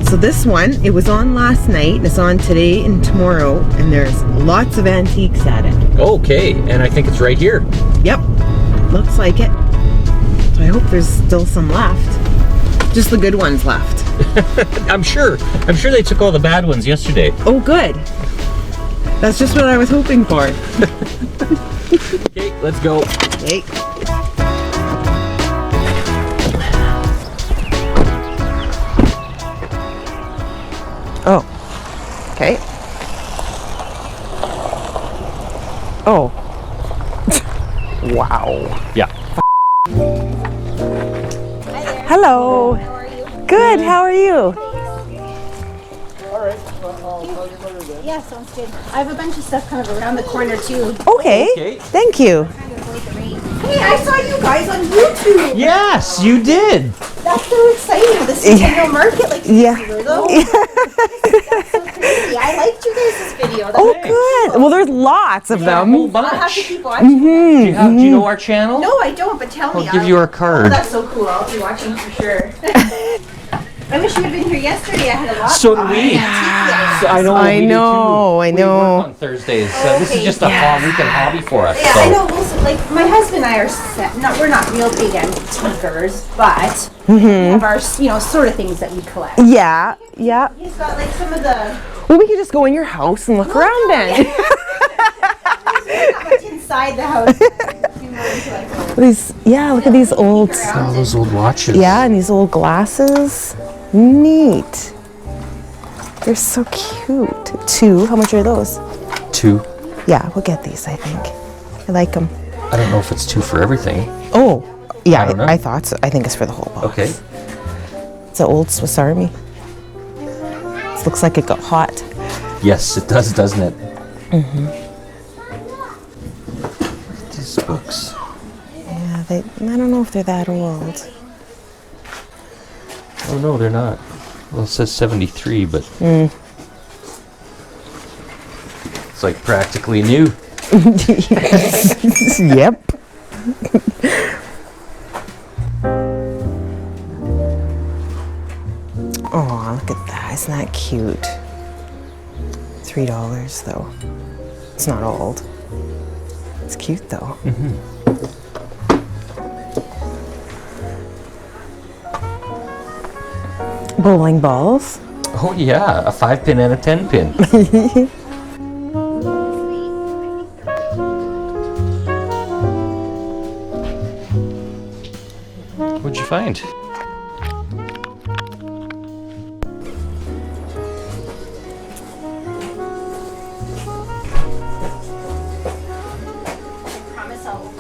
So this one, it was on last night, it's on today and tomorrow, and there's lots of antiques at it. Okay, and I think it's right here. Yep, looks like it. So I hope there's still some left. Just the good ones left. I'm sure they took all the bad ones yesterday. Oh, good. That's just what I was hoping for. Okay, let's go. Okay. Oh. Okay. Oh. Wow. Yeah. Hello. How are you? Good. How are you? All right. I'll tell your mother then. Yeah, sounds good. I have a bunch of stuff kind of around the corner too. Okay. Okay. Thank you. Trying to avoid the rain. Hey, I saw you guys on YouTube. Yes, you did. That's so exciting. The Centennial Market, like Yeah. though. That's so crazy. I liked you guys' video. That's Oh, Thanks. good. Well, there's lots of A them. whole I'll have to bunch. keep watching. Do you know our channel? No, I don't, but tell me. I'll give you our Oh, card. that's so cool. I'll be watching for sure. I wish you had been here yesterday. I had a lot. So do we. Yeah. I know. I we do too. know, I We know. work on Thursdays. This is Okay. just a weekend hobby for us. Yeah, so. I know. Well, like my husband and I are we're not real big antiquers, but we have our sort of things that we collect. Yeah. Yeah. He's got like some of the Well, we could just go in your house and look around then. there's not much inside the house. Look at these old. All those old watches. Yeah, and these old glasses. Neat. They're so cute. 2. How much are those? 2. Yeah, we'll get these, I think. I like them. I don't know if it's 2 for everything. Oh, yeah, I don't know. I thought so. I think it's for the whole box. Okay. It's an old Swiss Army. This looks like it got hot. Yes, it does, doesn't it? These books. Yeah, I don't know if they're that old. Oh no, they're not. Well, it says 73, but it's like practically new. Yep. Oh, look at that. Isn't that cute? $3 though. It's not old. It's cute though. Bowling balls. Oh yeah, a 5-pin and a 10-pin. What'd you find?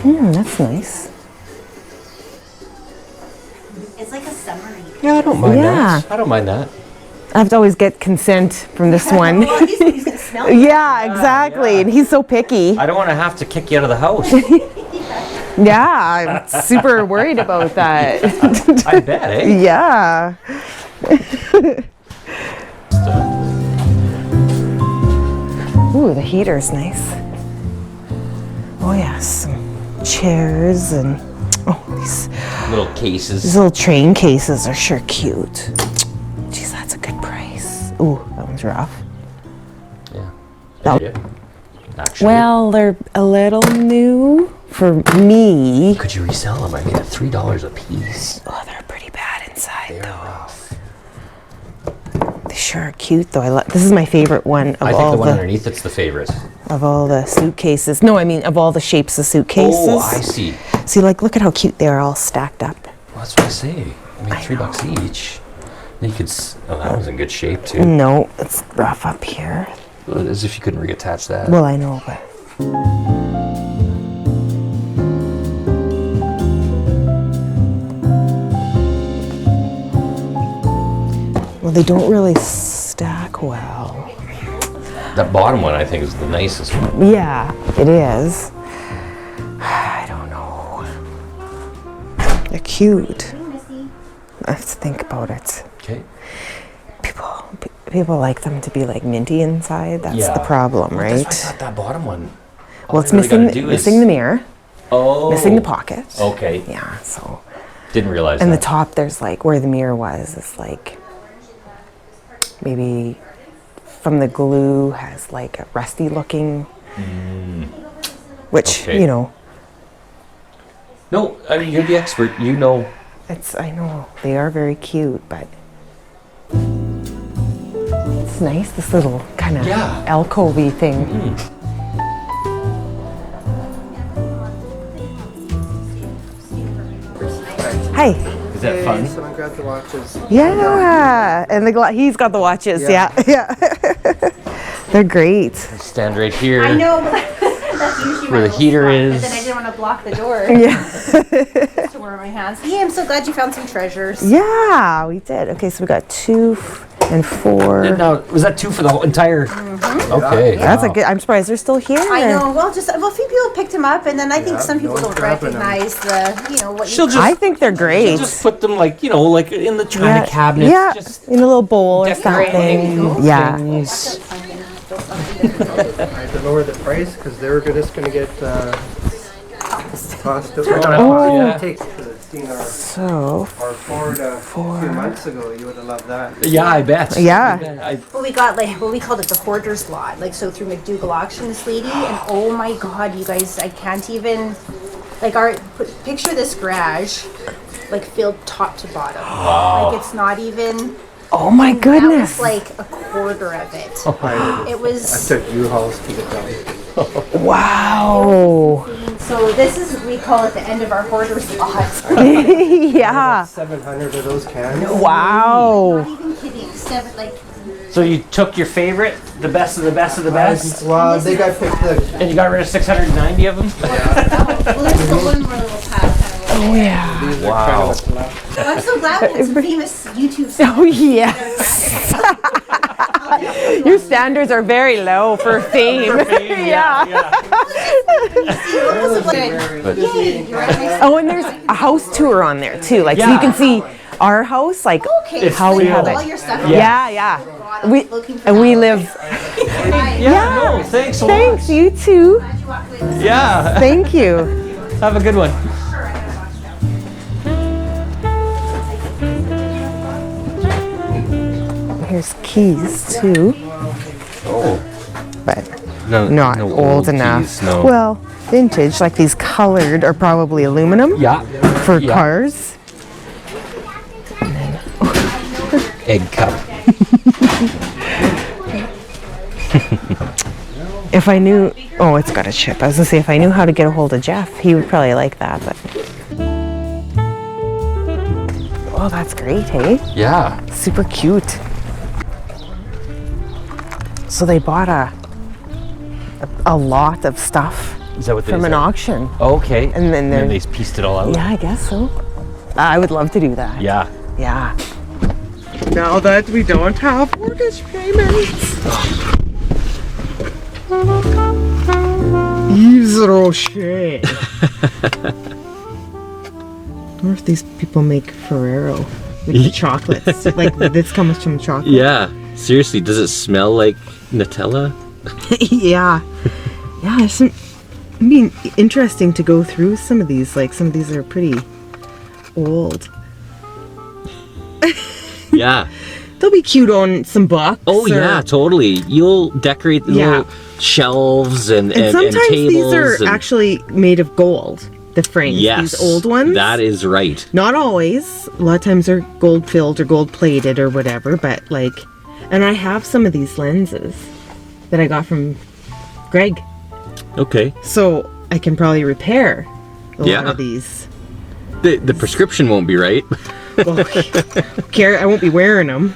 That's nice. It's like a summary. Yeah, I don't mind Yeah. that. I don't mind that. I have to always get consent from this one. Well, at least he's gonna smell it. Yeah, exactly. yeah. And he's so picky. I don't want to have to kick you out of the house. Yeah, I'm super worried about that. I bet, eh? Yeah. Ooh, the heater's nice. Oh yes, some chairs and these Little cases. little train cases are sure cute. Jeez, that's a good price. Ooh, that one's rough. Yeah. That- Yeah. Actually, Well, they're a little new for me. could you resell them? I mean, at $3 a piece. Oh, they're pretty bad inside They're though. rough. They sure are cute though. This is my favorite one of I think all the one underneath it's the favorite. of all the suitcases. No, I mean of all the shapes of suitcases. Oh, I see. See, like, look at how cute they are all stacked up. Well, that's what I say. I mean, $3 each. You could. Oh, that one's in good shape too. No, it's rough up here. As if you couldn't reattach that. Well, I know, but. Well, they don't really stack well. That bottom one, I think, is the nicest one. Yeah, it is. I don't know. They're cute. I have to think about it. Okay. People like them to be like minty inside. That's Yeah. the problem, Well, right? that's why I thought that bottom one. Well, it's missing the mirror, Oh. missing the pocket. Okay. Yeah, so. Didn't realize And the that. top, there's like where the mirror was, is like maybe from the glue has like a rusty looking, which, Okay. you know, No, I mean, you're the expert. You know. I know, they are very cute, but it's nice, this little kind of Yeah. alcove-y thing. Hi. Is that fun? Someone grab the watches. Yeah, and he's got the watches. Yeah, yeah. They're great. Stand right here. I know, but that's usually Where my the little heater spot, is. But then I didn't want to block the door. Yeah, To wear my hands. Yeah, I'm so glad you found some treasures. yeah, we did. Okay, so we got 2 and 4. Now, was that 2 for the whole entire? Okay. That's a wow. good. I'm surprised they're still here. I know. Well, a few people picked them up, and then I think some people no don't one's grabbing them. recognize the, you know, what She'll you. just, I think they're great. just put them like, you know, like in the china cabinet. Yeah, Just in a little bowl or decorating something. Yeah. things. I had to lower the price because they were just going to get tossed out. Oh. Yeah. Take seen our So, Ford a few months ago. You would have loved that. Yeah, I bet. Yeah. I bet. Well, we got like we called it the hoarder's lot, like so through McDougall auction, this lady, and oh my god, you guys, I can't even like picture this garage, like filled top to bottom. Wow. Like it's not even. oh my That goodness. was like a quarter of it. I It was. took U-Hauls to get down. Wow. So this is, we call it the end of our hoarder's lot. Yeah. 700 of those cans. Wow. Not even kidding. So you took your favorite, the best of the best of the best, Well, they got picked and you got rid of 690 of them? Well, there's the one more little pad. Oh yeah. These are Wow. kind of what's left. I'm so glad we had some famous YouTube stars. Oh yes. Your standards are very low for fame. Yeah. Yay, you're right. Oh, and there's a house tour on there too. Like so you can see our house, like Okay, how we have all it. your stuff. Yeah, yeah. We live. Yeah, no, thanks a lot. Thanks, you too. Yeah, Thank you. have a good one. Here's keys too, Oh, but no, not no old enough. keys, no. Well, vintage, like these colored, are probably aluminum yeah, for yeah. cars. Egg cup. If I knew, oh, it's got a chip. I was gonna say if I knew how to get a hold of Jeff, he would probably like that. But oh, that's great, hey? Yeah. Super cute. So they bought a lot of stuff Is that what they from an said? auction. Okay. And then they're- they pieced it all out. Yeah, I guess so. I would love to do that. Yeah. Yeah. Now that we don't have mortgage payments. Zero shit. I wonder if these people make Ferrero with the chocolates. Like this comes from chocolate. Yeah. Seriously, does it smell like Nutella? Yeah. Yeah, it'd be interesting to go through some of these. Like some of these are pretty old. Yeah. They'll be cute on some books. Oh or- yeah, totally. You'll decorate the Yeah. little shelves and sometimes tables. these are and, actually made of gold. The frames, yes, these old ones. That is right. Not always. A lot of times they're gold filled or gold plated or whatever. But like, and I have some of these lenses that I got from Greg, Okay. so I can probably repair a lot Yeah. of these. The prescription won't be right. Well, I won't be wearing them.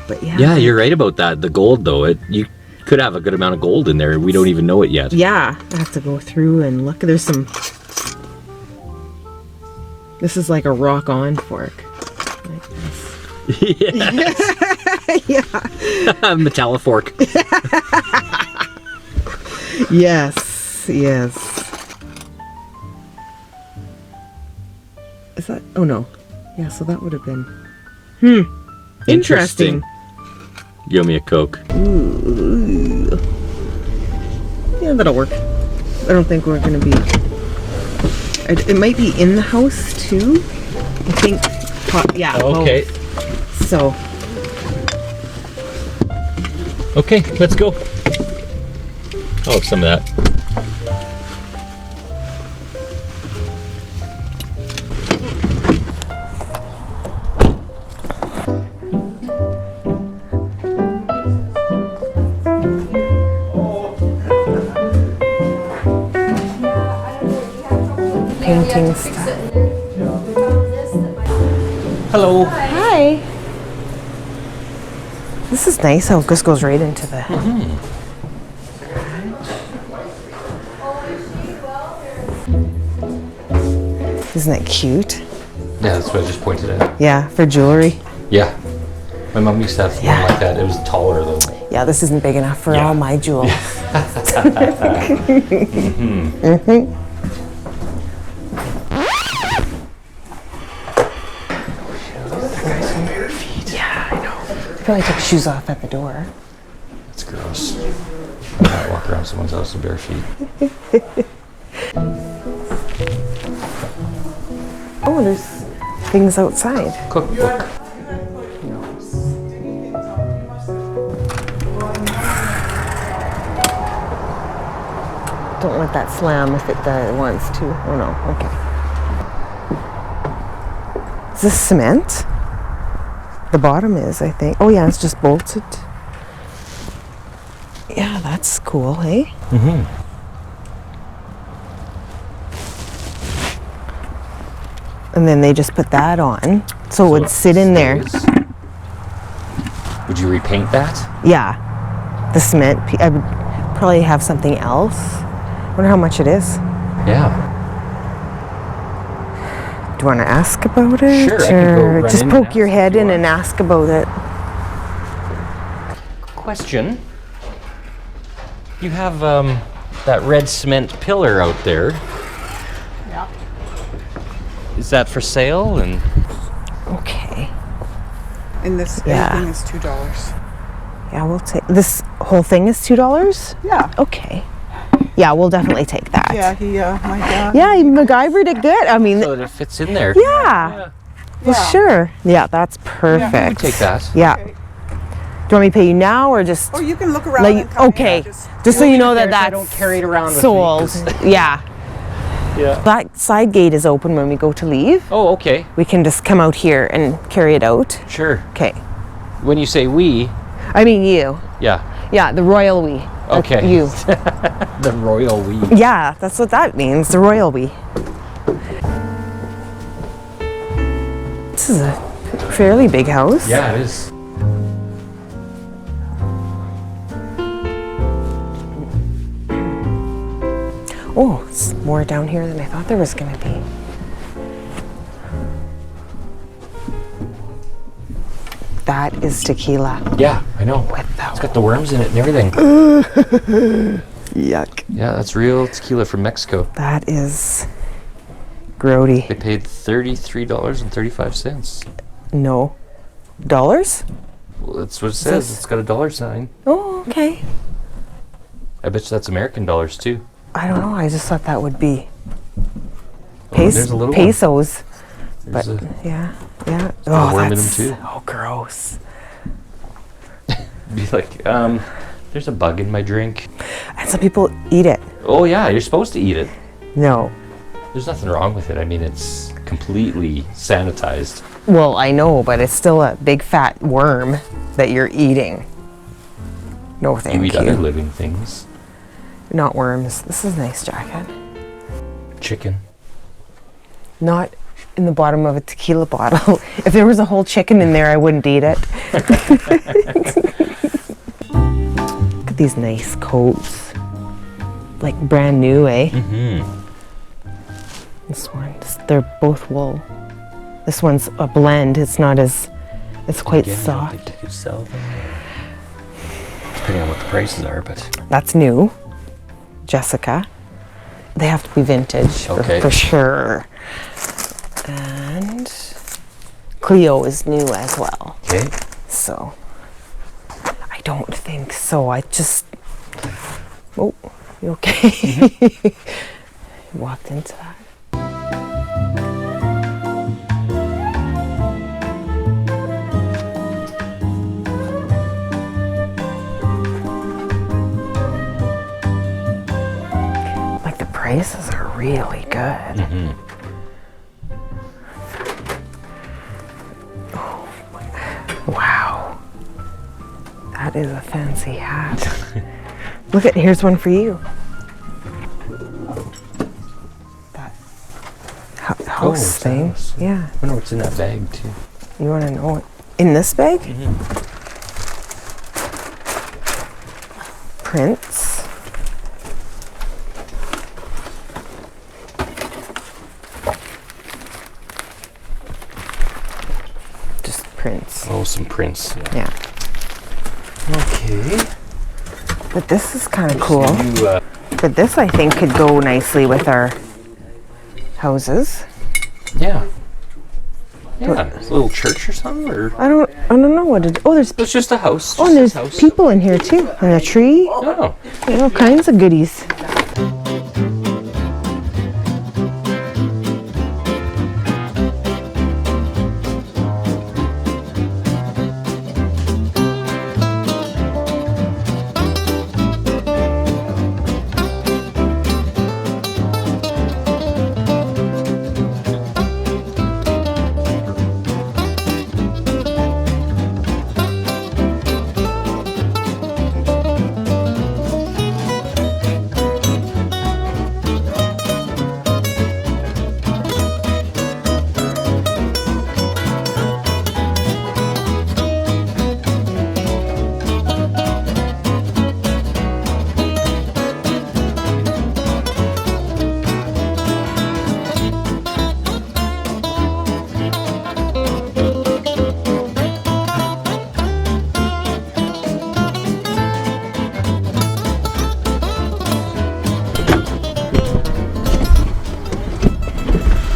But yeah. Yeah, you're right about that. The gold though, you could have a good amount of gold in there. We don't even know it yet. Yeah, I have to go through and look. There's some. This is like a rock-on fork. Like this. Yeah. Metallifork. Yes. Yes. Is that? Oh no. Yeah. So that would have been. Interesting. Give me a Coke. Ooh. Yeah, that'll work. I don't think we're gonna be. It might be in the house too. I think. Yeah. Okay. So Okay, let's go. Oh, some of that. Painting stuff. Hello. Hi. This is nice how this goes right into the. Isn't that cute? Yeah, that's what I just pointed at. Yeah, for jewelry. Yeah. My mom used to have one like that. It was taller though. Yeah, this isn't big enough for all my jewels. Yeah, I know. He probably took shoes off at the door. That's gross. I walk around someone's house in bare feet. Oh, there's things outside. Cookbook. Don't let that slam if it wants to. Oh no, okay. Is this cement? The bottom is, I think. Oh yeah, it's just bolted. Yeah, that's cool, hey? And then they just put that on, so it would sit in there. Would you repaint that? Yeah, the cement. I would probably have something else. Wonder how much it is. Yeah. Do you want to ask about it? Sure, I could go or run just in and poke ask your if head you in want. and ask about it. Question. You have that red cement pillar out there. Yeah. Is that for sale? And Okay. And this Yeah. everything is $2. Yeah, we'll take this whole thing is $2. Yeah. Okay. Yeah, we'll definitely take that. Yeah, my dad. Yeah, he MacGyvered it good. I mean, so that it fits in there. yeah. Well, sure. Yeah, that's perfect. Take that. Yeah. Okay. Do you want me to pay you now or just? Oh, you can look around Let and you- tell me, okay. yeah, Just so you know that cares? I that's don't carry it around with me, sold. 'cause- Yeah. Yeah. That side gate is open when we go to leave. Oh, okay. We can just come out here and carry it out. Sure. Okay. When you say we, I mean you. yeah. Yeah, the royal we. Okay. You. The royal we. Yeah, that's what that means. The royal we. This is a fairly big house. Yeah, it is. Oh, it's more down here than I thought there was going to be. That is tequila. Yeah, I know. With the It's got the worms in it and everything. yuck. Yeah, that's real tequila from Mexico. That is grody. They paid $33.35. No. Dollars? Well, that's what it says. this- It's got a dollar sign. Oh, okay. I bet you that's American dollars too. I don't know. I just thought that would be Oh, there's a little one. pesos. But There's yeah, yeah. got a Oh, worm in that's them, too. so gross. be like, there's a bug in my drink. And some people eat it. Oh yeah, you're supposed to eat it. No. There's nothing wrong with it. I mean, it's completely sanitized. Well, I know, but it's still a big fat worm that you're eating. No, thank You you. eat other living things. Not worms. This is a nice jacket. Chicken. Not in the bottom of a tequila bottle. If there was a whole chicken in there, I wouldn't eat it. Look at these nice coats. Like brand new, eh? Mm-hmm. This one, they're both wool. This one's a blend. It's not as, it's quite Again, I don't soft. think you could sell them. Depending on what the prices are, but That's new. Jessica. They have to be vintage Okay. for sure. And Cleo is new as well. okay. So I don't think so. I just, oh, you okay? Walked into that. really good. Mm-hmm. Wow. That is a fancy hat. Look at, here's one for you. That house thing. House. Yeah. I wonder what's in that bag too. You want to know what? In this bag? Prints. Just prints. Oh, some prints. Yeah. Okay. But this is kind of cool. You, But this, I think, could go nicely with our houses. yeah. Yeah. It's a little church or something, or I don't know what it. Oh, there's it's just a house. oh, and there's people in here too, and a tree. Oh. All kinds of goodies.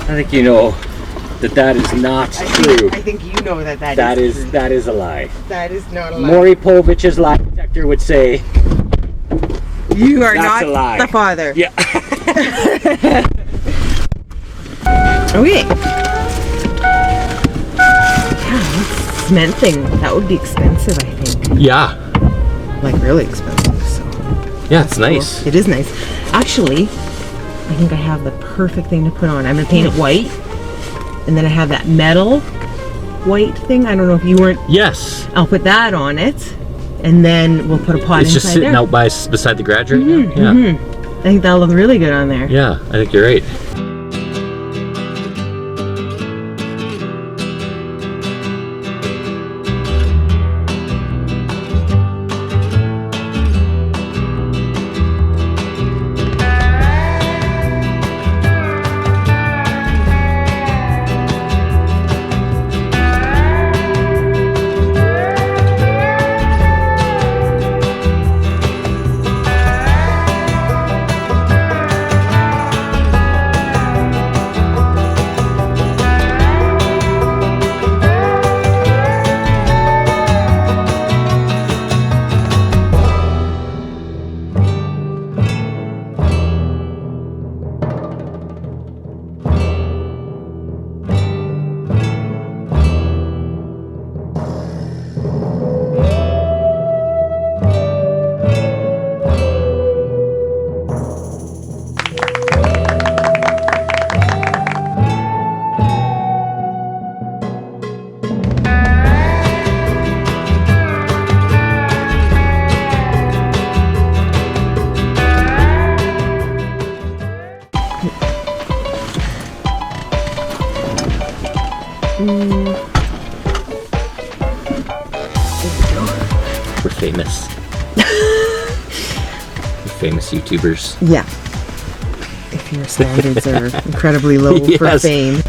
I think you know that is not true. I think you know that That is a lie. that is not a lie. Maury Povich's lie detector would say You are that's not a lie. the father. Yeah. Okay. Yeah, cement thing. That would be expensive, I think. Yeah. Like really expensive. So Yeah, it's nice. it is nice. Actually, I think I have the perfect thing to put on. I'm gonna paint it white, and then I have that metal white thing. I don't know if you weren't. Yes. I'll put that on it, and then we'll put a pot It's inside just sitting there. out beside the garage right now. Yeah. I think that'll look really good on there. Yeah, I think you're right. We're famous. We're famous YouTubers. Yeah. If your standards are incredibly low for Yes. fame.